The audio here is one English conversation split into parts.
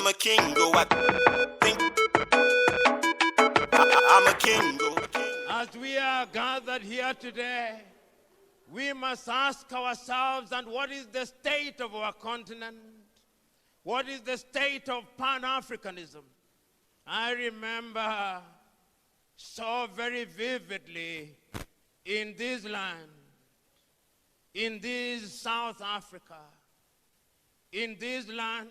I'm a king, go I think I'm a king, go. As we are gathered here today, we must ask ourselves, and what is the state of our continent? What is the state of Pan-Africanism? I remember so very vividly in this land, in this South Africa, in this land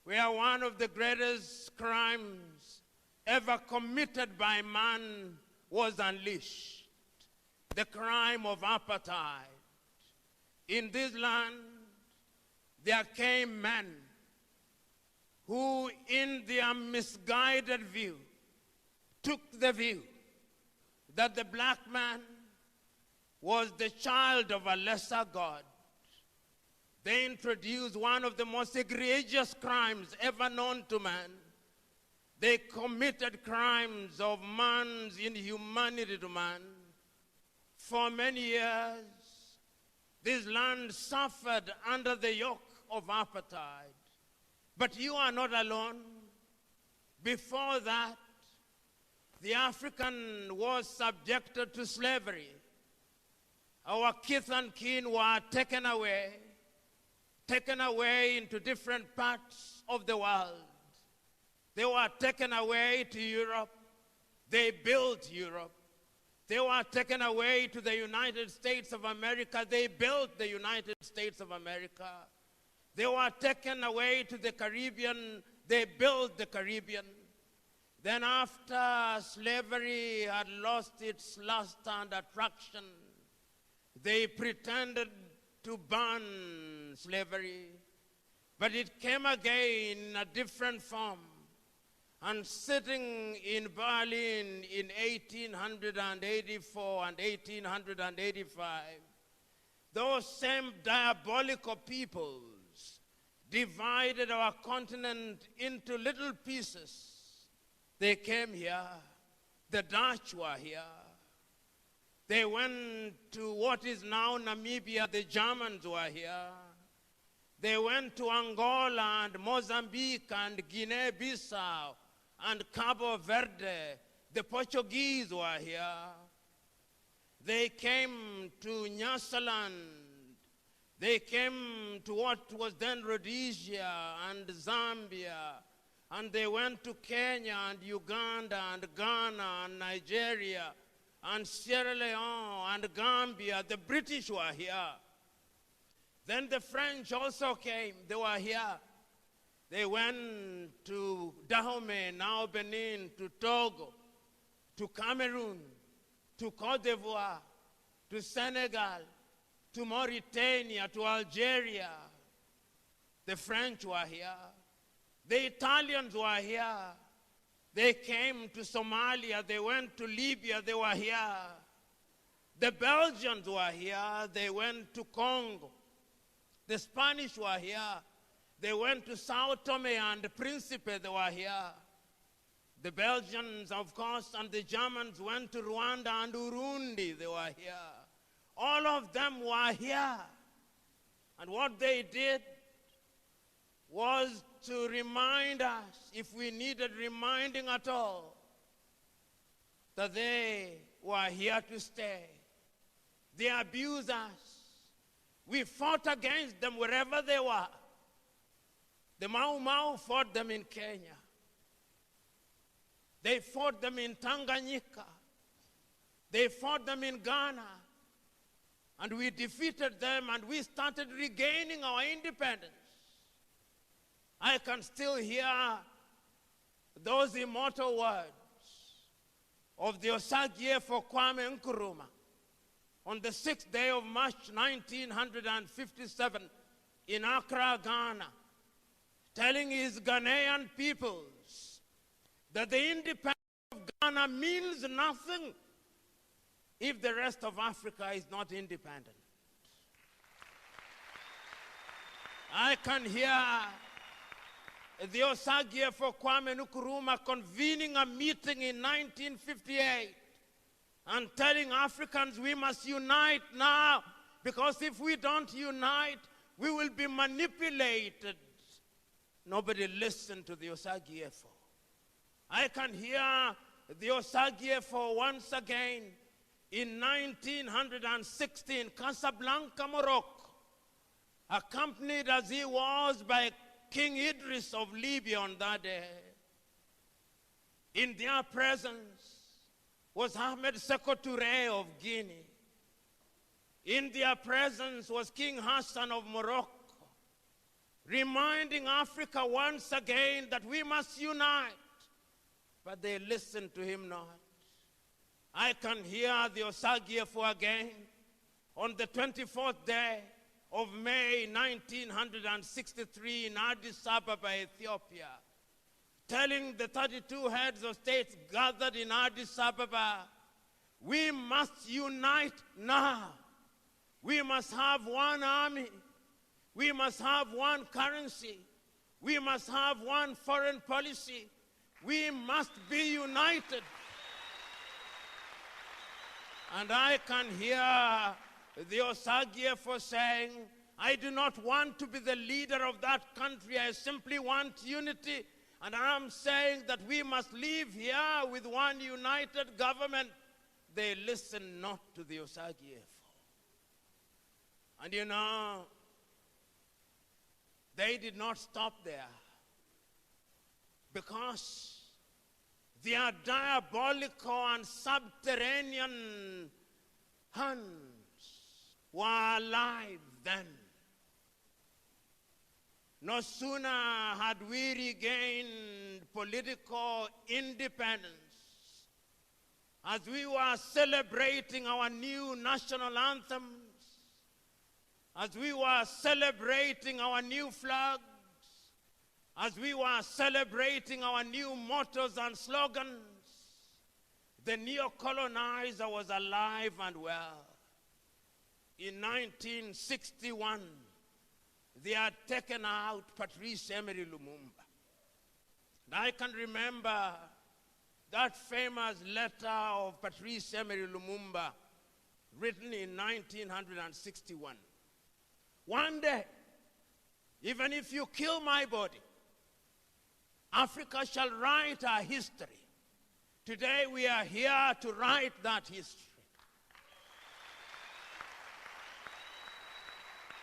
where one of the greatest crimes ever committed by man was unleashed, the crime of apartheid. In this land, there came men who, in their misguided view, took the view that the black man was the child of a lesser God. They introduced one of the most egregious crimes ever known to man. They committed crimes of man's inhumanity to man. For many years, this land suffered under the yoke of apartheid. But you are not alone. Before that, the African was subjected to slavery. Our kith and kin were taken away into different parts of the world. They were taken away to Europe. They built Europe. They were taken away to the United States of America. They built the United States of America. They were taken away to the Caribbean. They built the Caribbean. Then after slavery had lost its lust and attraction, they pretended to ban slavery. But it came again in a different form. And sitting in Berlin in 1884 and 1885, those same diabolical peoples divided our continent into little pieces. They came here. The Dutch were here. They went to what is now Namibia. The Germans were here. They went to Angola and Mozambique and Guinea-Bissau and Cabo Verde. The Portuguese were here. They came to Nyasaland. They came to what was then Rhodesia and Zambia. And they went to Kenya and Uganda and Ghana and Nigeria and Sierra Leone and Gambia. The British were here. Then the French also came. They were here. They went to Dahomey, now Benin, to Togo, to Cameroon, to Cote d'Ivoire, to Senegal, to Mauritania, to Algeria. The French were here. The Italians were here. They came to Somalia. They went to Libya. They were here. The Belgians were here. They went to Congo. The Spanish were here. They went to Sao Tome and Principe. They were here. The Belgians, of course, and the Germans went to Rwanda and Urundi. They were here. All of them were here. And what they did was to remind us, if we needed reminding at all, that they were here to stay. They abused us. We fought against them wherever they were. The Mau Mau fought them in Kenya. They fought them in Tanganyika. They fought them in Ghana. And we defeated them and we started regaining our independence. I can still hear those immortal words of the Osagie for Kwame Nkrumah on the 6th day of March 1957 in Accra, Ghana, telling his Ghanaian peoples that the independence of Ghana means nothing if the rest of Africa is not independent. I can hear the Osagie for Kwame Nkrumah convening a meeting in 1958 and telling Africans we must unite now, because if we don't unite, we will be manipulated. Nobody listened to the Osagiefo. I can hear the Osagiefo once again in 1916, Casablanca, Morocco, accompanied as he was by King Idris of Libya on that day. In their presence was Ahmed Sékou Touré of Guinea. In their presence was King Hassan of Morocco, reminding Africa once again that we must unite. But they listened to him not. I can hear the Osagiefo again on the 24th day of May 1963 in Addis Ababa, Ethiopia, telling the 32 heads of states gathered in Addis Ababa, we must unite now. We must have one army. We must have one currency. We must have one foreign policy. We must be united. And I can hear the Osagiefo saying, I do not want to be the leader of that country. I simply want unity. And I'm saying that we must live here with one united government. They listen not to the Osagiefo. And you know, they did not stop there, because their diabolical and subterranean hands were alive then. No sooner had we regained political independence, as we were celebrating our new national anthems, as we were celebrating our new flags, as we were celebrating our new mottos and slogans, the neo-colonizer was alive and well. In 1961, they had taken out Patrice Emery Lumumba. And I can remember that famous letter of Patrice Emery Lumumba written in 1961. One day, even if you kill my body, Africa shall write our history. Today we are here to write that history.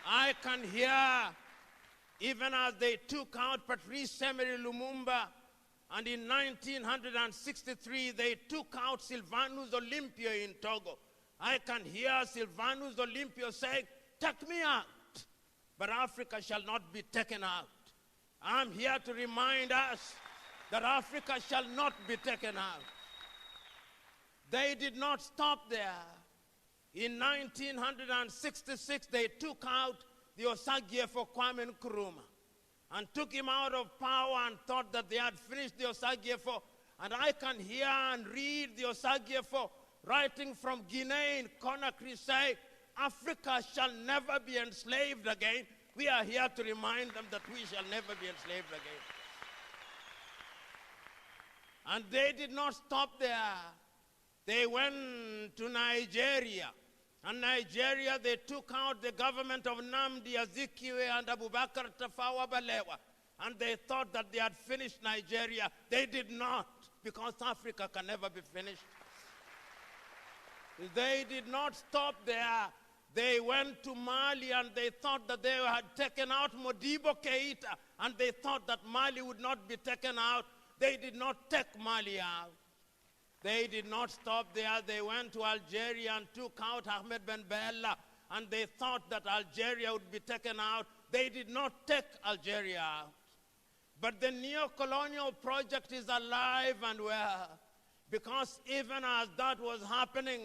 I can hear, even as they took out Patrice Emery Lumumba, and in 1963 they took out Sylvanus Olympio in Togo. I can hear Sylvanus Olympio saying, take me out, but Africa shall not be taken out. I'm here to remind us that Africa shall not be taken out. They did not stop there. In 1966, they took out the Osagiefo Kwame Nkrumah and took him out of power and thought that they had finished the Osagiefo. And I can hear and read the Osagiefo writing from Guinea in Conakry say, Africa shall never be enslaved again. We are here to remind them that we shall never be enslaved again. And they did not stop there. They went to Nigeria. And Nigeria, they took out the government of Nnamdi Azikiwe and Abubakar Tafawa Balewa. And they thought that they had finished Nigeria. They did not, because Africa can never be finished. They did not stop there. They went to Mali and they thought that they had taken out Modibo Keita, and they thought that Mali would not be taken out. They did not take Mali out. They did not stop there. They went to Algeria and took out Ahmed Ben Bella, and they thought that Algeria would be taken out. They did not take Algeria out. But the neo-colonial project is alive and well, because even as that was happening,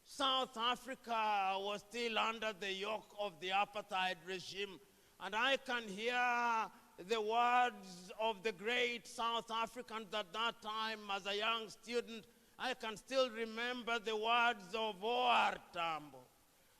South Africa was still under the yoke of the apartheid regime. And I can hear the words of the great South Africans at that time as a young student. I can still remember the words of O.R. Tambo.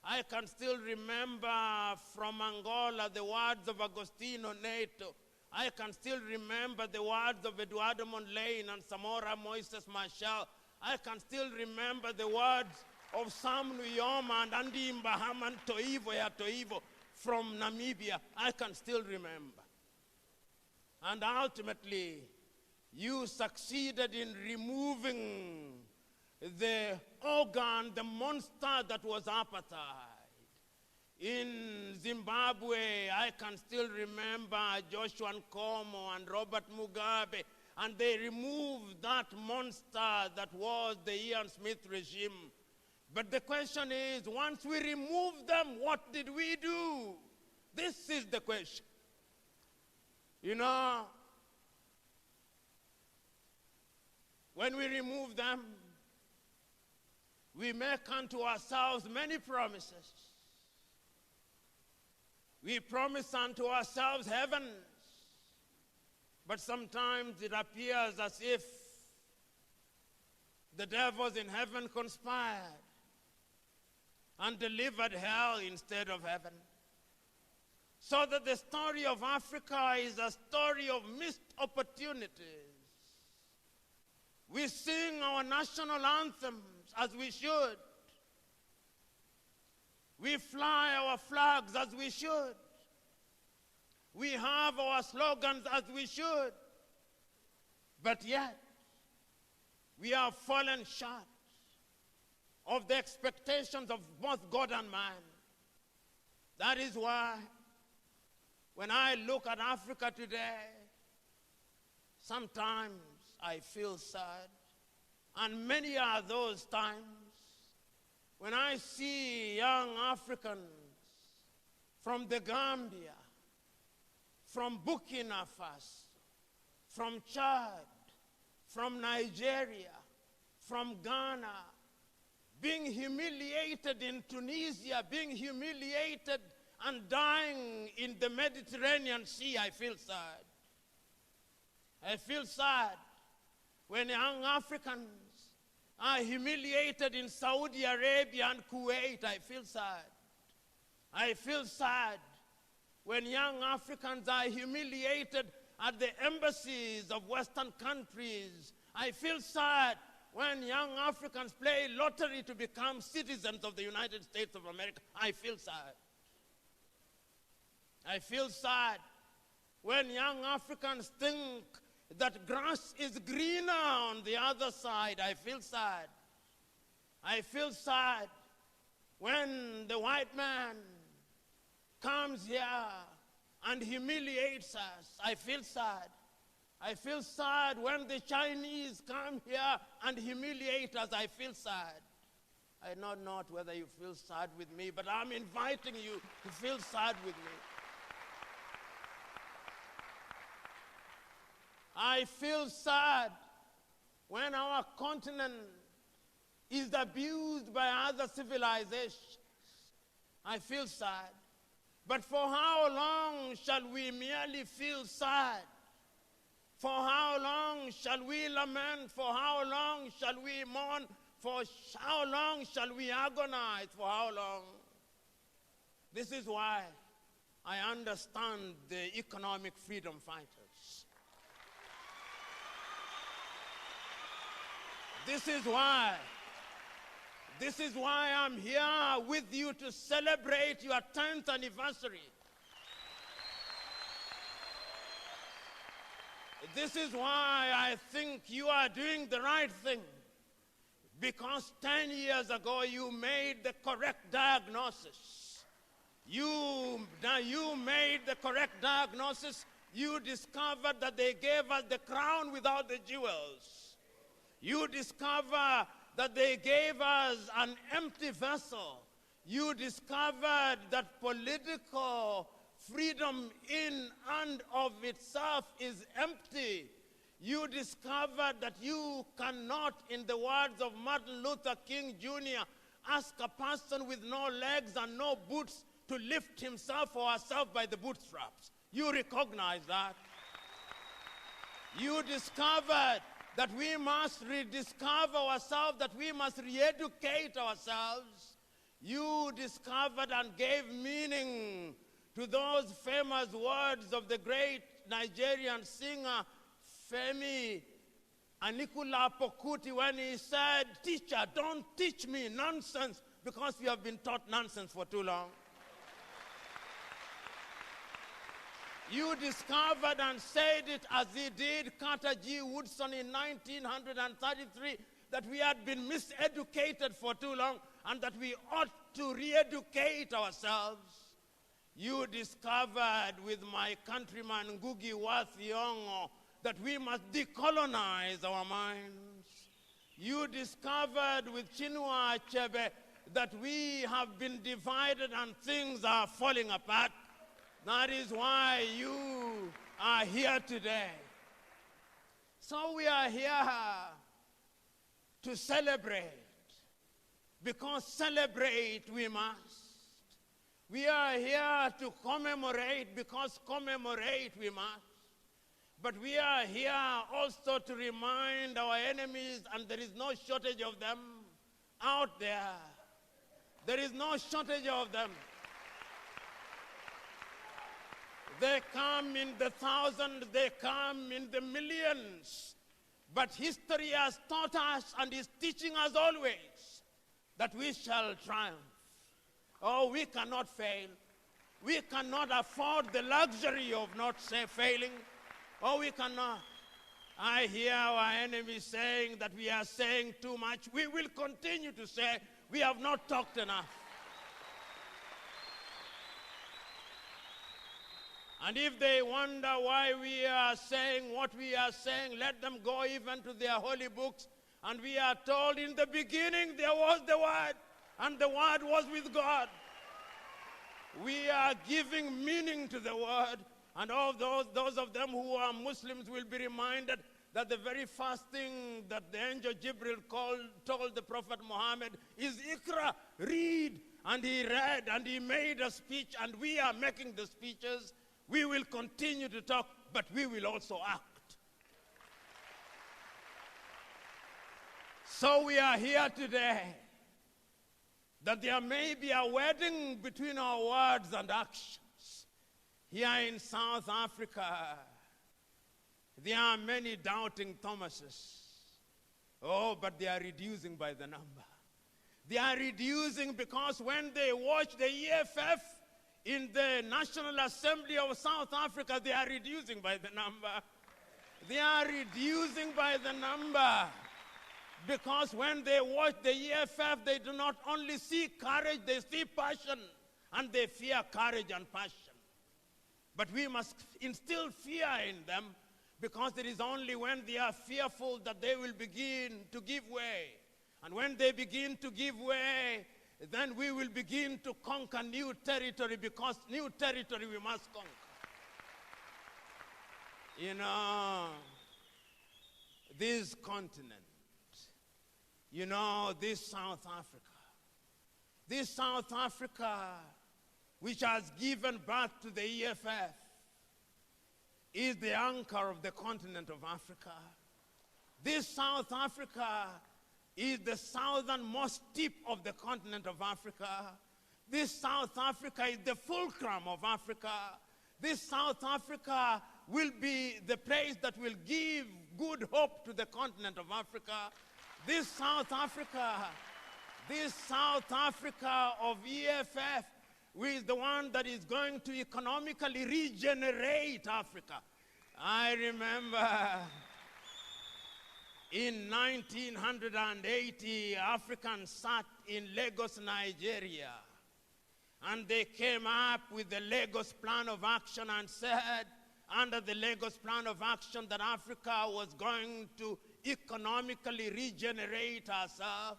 I can still remember from Angola the words of Agostinho Neto. I can still remember the words of Eduardo Mondlane and Samora Moises Machel. I can still remember the words of Sam Nujoma and Andy Mbahaman Toivo from Namibia. I can still remember. And ultimately, you succeeded in removing the organ, the monster that was apartheid. In Zimbabwe, I can still remember Joshua Nkomo and Robert Mugabe, and they removed that monster that was the Ian Smith regime. But the question is, once we removed them, what did we do? This is the question. You know, when we remove them, we make unto ourselves many promises. We promise unto ourselves heavens, but sometimes it appears as if the devils in heaven conspired and delivered hell instead of heaven. So that the story of Africa is a story of missed opportunities. We sing our national anthems as we should. We fly our flags as we should. We have our slogans as we should. But yet, we have fallen short of the expectations of both God and man. That is why, when I look at Africa today, sometimes I feel sad. And many are those times when I see young Africans from the Gambia, from Burkina Faso, from Chad, from Nigeria, from Ghana, being humiliated in Tunisia, being humiliated and dying in the Mediterranean Sea. I feel sad. I feel sad when young Africans are humiliated in Saudi Arabia and Kuwait. I feel sad. I feel sad when young Africans are humiliated at the embassies of Western countries. I feel sad when young Africans play lottery to become citizens of the United States of America. I feel sad. I feel sad when young Africans think that grass is greener on the other side. I feel sad. I feel sad when the white man comes here and humiliates us. I feel sad. I feel sad when the Chinese come here and humiliate us. I feel sad. I know not whether you feel sad with me, but I'm inviting you to feel sad with me. I feel sad when our continent is abused by other civilizations. I feel sad. But for how long shall we merely feel sad? For how long shall we lament? For how long shall we mourn? For how long shall we agonize? For how long? This is why I understand the economic freedom fighters. This is why I'm here with you to celebrate your 10th anniversary. This is why I think you are doing the right thing. Because 10 years ago you made the correct diagnosis. You made the correct diagnosis. You discovered that they gave us the crown without the jewels. You discover that they gave us an empty vessel. You discovered that political freedom in and of itself is empty. You discovered that you cannot, in the words of Martin Luther King Jr., ask a person with no legs and no boots to lift himself or herself by the bootstraps. You recognize that. You discovered that we must rediscover ourselves, that we must re-educate ourselves. You discovered and gave meaning to those famous words of the great Nigerian singer, Femi Anikulapo Kuti, when he said, "Teacher, don't teach me nonsense because we have been taught nonsense for too long." You discovered and said it as he did, Carter G. Woodson in 1933, that we had been miseducated for too long and that we ought to re-educate ourselves. You discovered with my countryman Ngugi wa Thiong'o that we must decolonize our minds. You discovered with Chinua Achebe that we have been divided and things are falling apart. That is why you are here today. So we are here to celebrate, because celebrate we must. We are here to commemorate, because commemorate we must. But we are here also to remind our enemies, and there is no shortage of them out there. There is no shortage of them. They come in the thousands, they come in the millions. But history has taught us and is teaching us always that we shall triumph. Oh, we cannot fail. We cannot afford the luxury of not failing. Oh, we cannot. I hear our enemies saying that we are saying too much. We will continue to say we have not talked enough. And if they wonder why we are saying what we are saying, let them go even to their holy books. And we are told in the beginning there was the Word, and the Word was with God. We are giving meaning to the Word. And all those of them who are Muslims will be reminded that the very first thing that the angel Jibril told the Prophet Muhammad is Iqra, read. And he read and he made a speech, and we are making the speeches. We will continue to talk, but we will also act. So we are here today that there may be a wedding between our words and actions. Here in South Africa, there are many doubting Thomases. Oh, but they are reducing by the number. They are reducing because when they watch the EFF in the National Assembly of South Africa, they are reducing by the number. They are reducing by the number because when they watch the EFF, they do not only see courage, they see passion, and they fear courage and passion. But we must instill fear in them, because it is only when they are fearful that they will begin to give way. And when they begin to give way, then we will begin to conquer new territory, because new territory we must conquer. You know, this continent, you know, this South Africa, which has given birth to the EFF, is the anchor of the continent of Africa. This South Africa is the southernmost tip of the continent of Africa. This South Africa is the fulcrum of Africa. This South Africa will be the place that will give good hope to the continent of Africa. This South Africa of EFF is the one that is going to economically regenerate Africa. I remember in 1980, Africans sat in Lagos, Nigeria, and they came up with the Lagos Plan of Action and said, under the Lagos Plan of Action, that Africa was going to economically regenerate herself.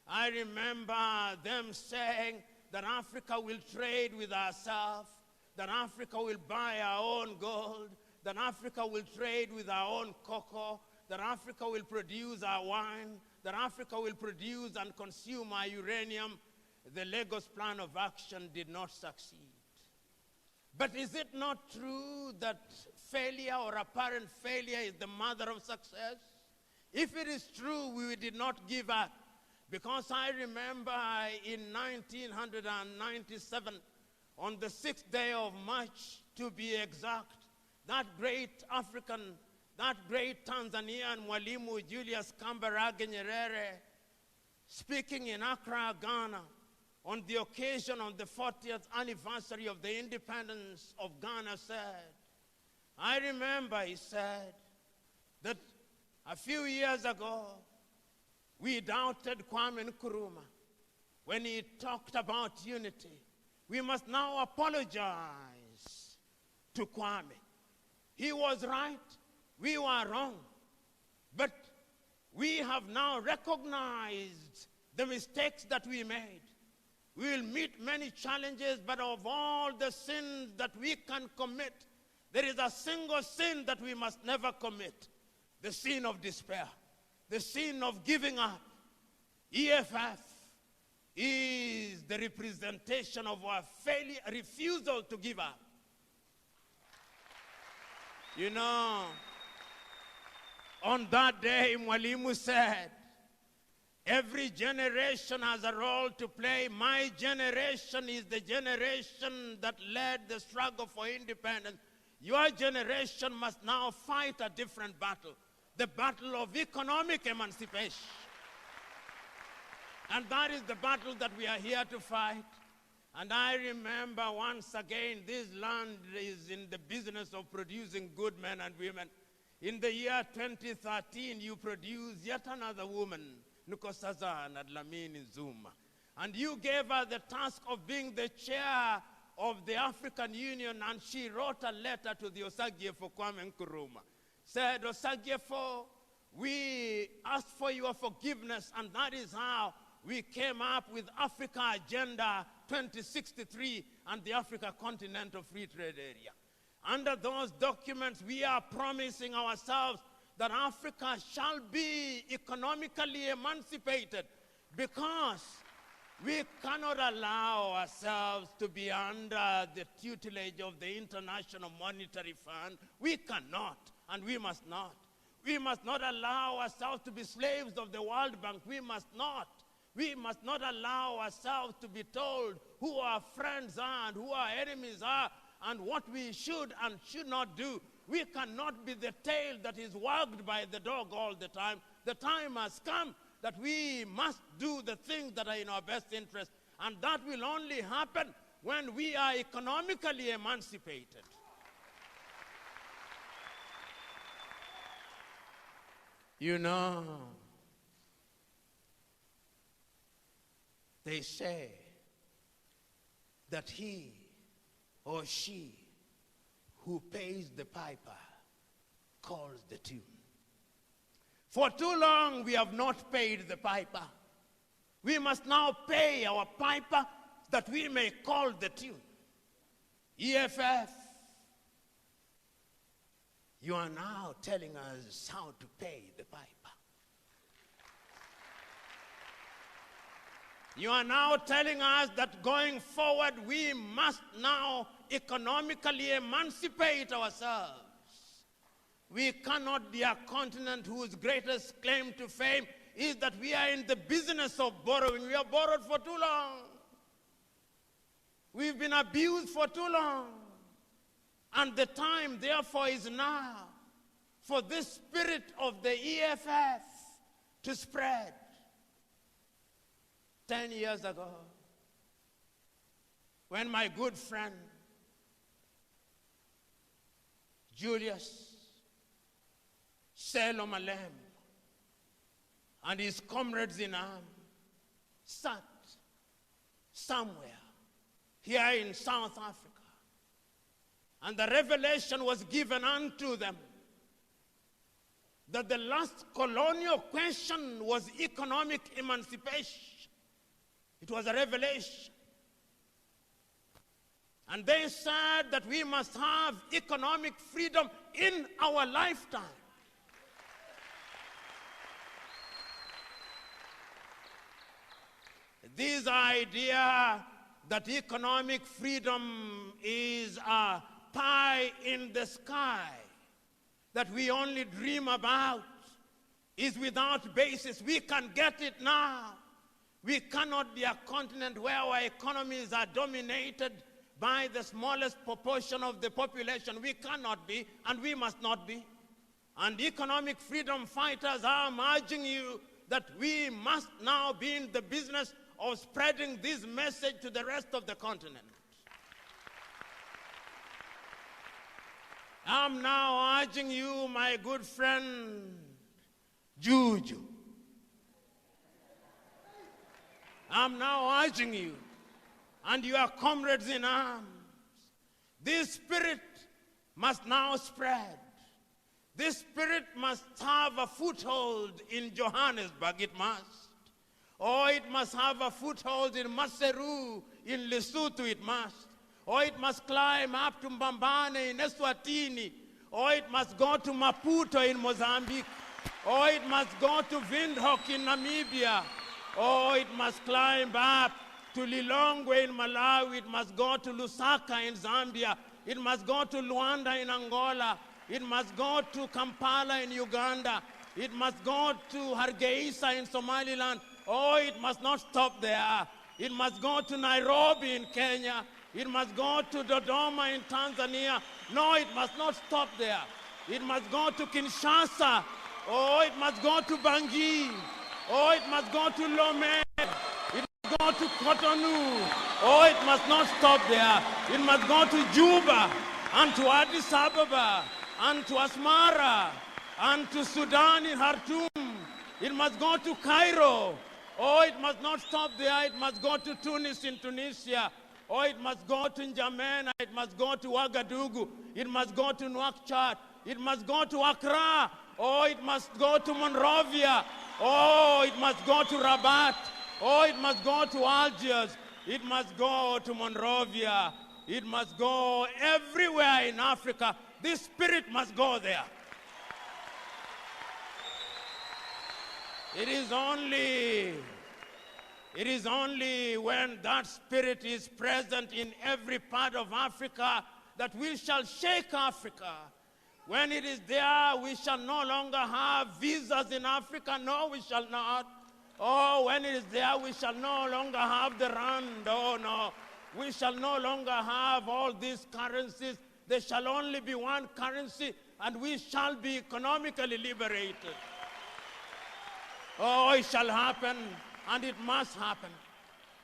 I remember them saying that Africa will trade with herself, that Africa will buy our own gold, that Africa will trade with our own cocoa, that Africa will produce our wine, that Africa will produce and consume our uranium. The Lagos Plan of Action did not succeed. But is it not true that failure or apparent failure is the mother of success? If it is true, we did not give up. Because I remember in 1997, on the 6th day of March, to be exact, that great Tanzanian Mwalimu Julius Kambarage Nyerere, speaking in Accra, Ghana, on the occasion of the 40th anniversary of the independence of Ghana, said, I remember he said that a few years ago, we doubted Kwame Nkrumah when he talked about unity. We must now apologize to Kwame. He was right, we were wrong. But we have now recognized the mistakes that we made. We will meet many challenges, but of all the sins that we can commit, there is a single sin that we must never commit: the sin of despair, the sin of giving up. EFF is the representation of our failure, refusal to give up. You know, on that day, Mwalimu said, every generation has a role to play. My generation is the generation that led the struggle for independence. Your generation must now fight a different battle, the battle of economic emancipation. And that is the battle that we are here to fight. And I remember once again, this land is in the business of producing good men and women. In the year 2013, you produced yet another woman, Nkosazana Dlamini Zuma. And you gave her the task of being the chair of the African Union, and she wrote a letter to the Osagyefo Kwame Nkrumah. Said, Osagyefo, we ask for your forgiveness, and that is how we came up with Africa Agenda 2063 and the Africa Continental Free Trade Area. Under those documents, we are promising ourselves that Africa shall be economically emancipated, because we cannot allow ourselves to be under the tutelage of the International Monetary Fund. We cannot, and we must not. We must not allow ourselves to be slaves of the World Bank. We must not. We must not allow ourselves to be told who our friends are and who our enemies are and what we should and should not do. We cannot be the tail that is wagged by the dog all the time. The time has come that we must do the things that are in our best interest, and that will only happen when we are economically emancipated. You know, they say that he or she who pays the piper calls the tune. For too long we have not paid the piper. We must now pay our piper that we may call the tune. EFF, you are now telling us how to pay the piper. You are now telling us that going forward we must now economically emancipate ourselves. We cannot be a continent whose greatest claim to fame is that we are in the business of borrowing. We have borrowed for too long. We've been abused for too long. And the time, therefore, is now for this spirit of the EFF to spread. 10 years ago, when my good friend Julius Selo Malem and his comrades in arms sat somewhere here in South Africa, and the revelation was given unto them that the last colonial question was economic emancipation. It was a revelation. And they said that we must have economic freedom in our lifetime. This idea that economic freedom is a pie in the sky that we only dream about is without basis. We can get it now. We cannot be a continent where our economies are dominated by the smallest proportion of the population. We cannot be, and we must not be. And economic freedom fighters are urging you that we must now be in the business of spreading this message to the rest of the continent. I'm now urging you, my good friend, Juju. I'm now urging you and your comrades in arms. This spirit must now spread. This spirit must have a foothold in Johannesburg, it must. Or it must have a foothold in Maseru, in Lesotho, it must. Or it must climb up to Mbambane in Eswatini. Or it must go to Maputo in Mozambique. Or it must go to Windhoek in Namibia. Or it must climb up to Lilongwe in Malawi. It must go to Lusaka in Zambia. It must go to Luanda in Angola. It must go to Kampala in Uganda. It must go to Hargeisa in Somaliland. Oh, it must not stop there. It must go to Nairobi in Kenya. It must go to Dodoma in Tanzania. No, it must not stop there. It must go to Kinshasa. Oh, it must go to Bangui. Oh, it must go to Lomé. It must go to Cotonou. Oh, it must not stop there. It must go to Juba and to Addis Ababa and to Asmara and to Sudan in Khartoum. It must go to Cairo. Oh, it must not stop there. It must go to Tunis in Tunisia. Oh, it must go to N'Djamena. It must go to Ouagadougou. It must go to Nouakchott. It must go to Accra. Oh, it must go to Monrovia. Oh, it must go to Rabat. Oh, it must go to Algiers. It must go to Monrovia. It must go everywhere in Africa. This spirit must go there. It is only when that spirit is present in every part of Africa that we shall shake Africa. When it is there, we shall no longer have visas in Africa. No, we shall not. Oh, when it is there, we shall no longer have the rand. Oh, no. We shall no longer have all these currencies. There shall only be one currency, and we shall be economically liberated. Oh, it shall happen, and it must happen.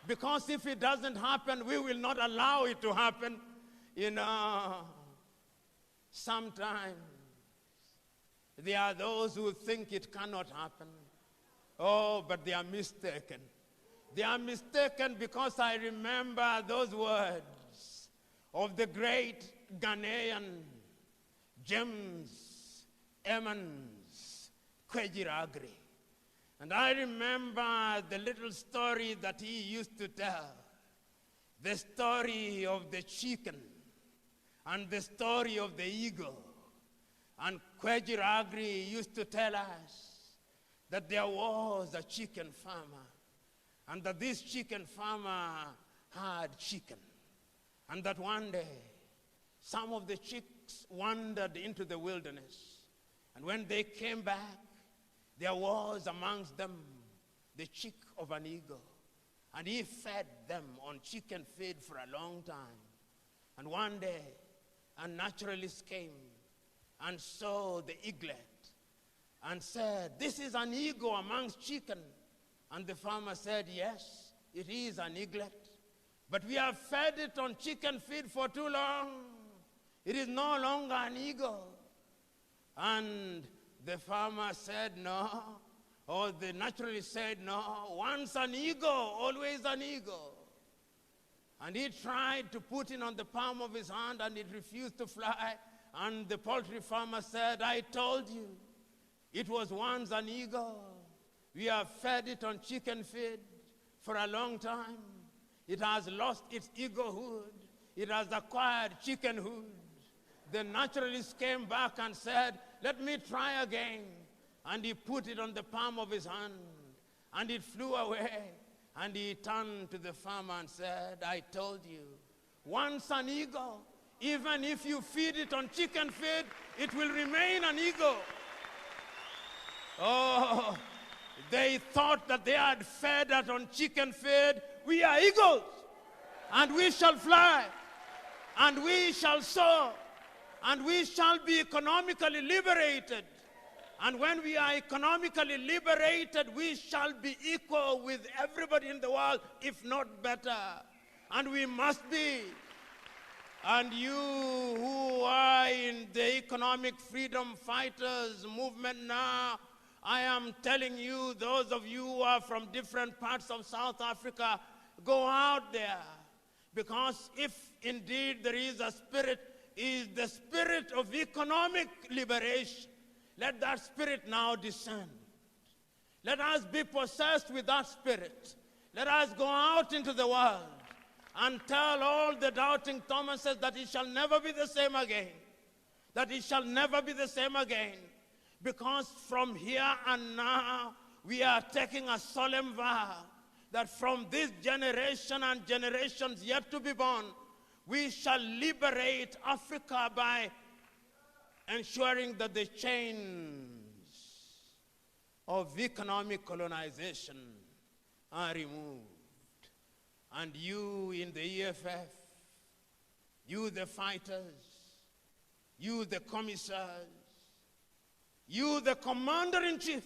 Because if it doesn't happen, we will not allow it to happen. You know, sometimes there are those who think it cannot happen. Oh, but they are mistaken. They are mistaken because I remember those words of the great Ghanaian James Emmons Kwejiragri. And I remember the little story that he used to tell, the story of the chicken and the story of the eagle. And Kwejiragri used to tell us that there was a chicken farmer, and that this chicken farmer had chicken, and that one day some of the chicks wandered into the wilderness, and when they came back, there was amongst them the chick of an eagle, and he fed them on chicken feed for a long time. And one day a naturalist came and saw the eaglet and said, "This is an eagle amongst chicken." And the farmer said, "Yes, it is an eaglet, but we have fed it on chicken feed for too long. It is no longer an eagle." And the farmer said, "No," or the naturalist said, "No, once an eagle, always an eagle." And he tried to put it on the palm of his hand, and it refused to fly. And the poultry farmer said, "I told you, it was once an eagle. We have fed it on chicken feed for a long time. It has lost its eaglehood. It has acquired chickenhood." The naturalist came back and said, "Let me try again." And he put it on the palm of his hand, and it flew away. And he turned to the farmer and said, "I told you, once an eagle, even if you feed it on chicken feed, it will remain an eagle." Oh, they thought that they had fed it on chicken feed. We are eagles, and we shall fly, and we shall soar, and we shall be economically liberated. And when we are economically liberated, we shall be equal with everybody in the world, if not better. And we must be. And you who are in the economic freedom fighters movement now, I am telling you, those of you who are from different parts of South Africa, go out there. Because if indeed there is a spirit, is the spirit of economic liberation. Let that spirit now descend. Let us be possessed with that spirit. Let us go out into the world and tell all the doubting Thomases that it shall never be the same again. That it shall never be the same again. Because from here and now, we are taking a solemn vow that from this generation and generations yet to be born, we shall liberate Africa by ensuring that the chains of economic colonization are removed. And you in the EFF, you the fighters, you the commissars, you the commander-in-chief,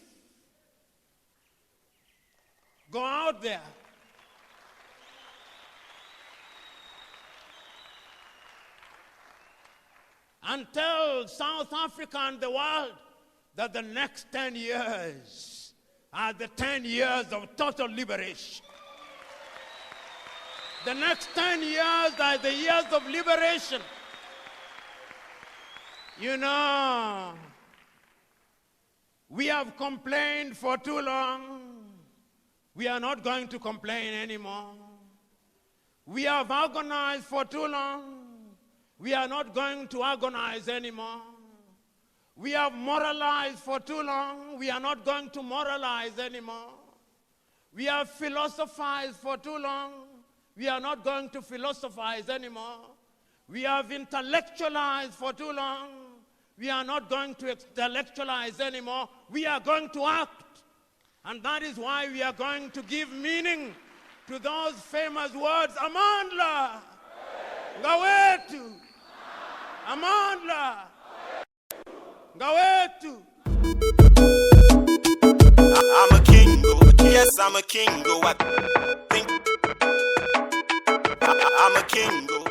go out there and tell South Africa and the world that the next 10 years are the 10 years of total liberation. The next 10 years are the years of liberation. You know, we have complained for too long. We are not going to complain anymore. We have agonized for too long. We are not going to agonize anymore. We have moralized for too long. We are not going to moralize anymore. We have philosophized for too long. We are not going to philosophize anymore. We have intellectualized for too long. We are not going to intellectualize anymore. We are going to act. And that is why we are going to give meaning to those famous words, Amandla, Gawetu, Amandla, Gawetu. I'm a king, yes, I'm a king, I think I'm a king.